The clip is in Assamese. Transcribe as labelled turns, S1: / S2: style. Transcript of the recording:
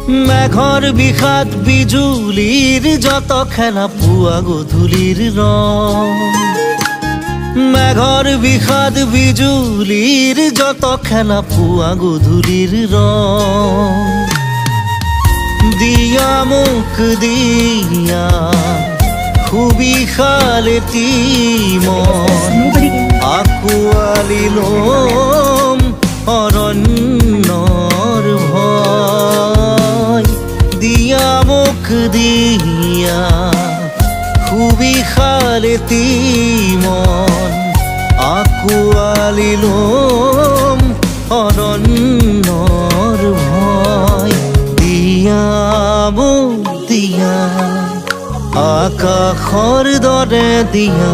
S1: মেঘৰ বিষাদ বিজুলীৰ যত খেলা পুৱা গধূলিৰ ৰং মেঘৰ বিষাদ বিজুলীৰ যত খেলা পুৱা গধূলিৰ ৰং দিয়া মোক দিয়া সুবিশালেতি মন আঁকোৱালি ল'ম অৰণ্যৰ ভয় দিয়া মোক দিয়া সুবিশালেতি মন আঁকোৱালি ল'ম অৰণ্যৰ ভয় দিয়া মোক দিয়া আকাশৰ দৰে দিয়া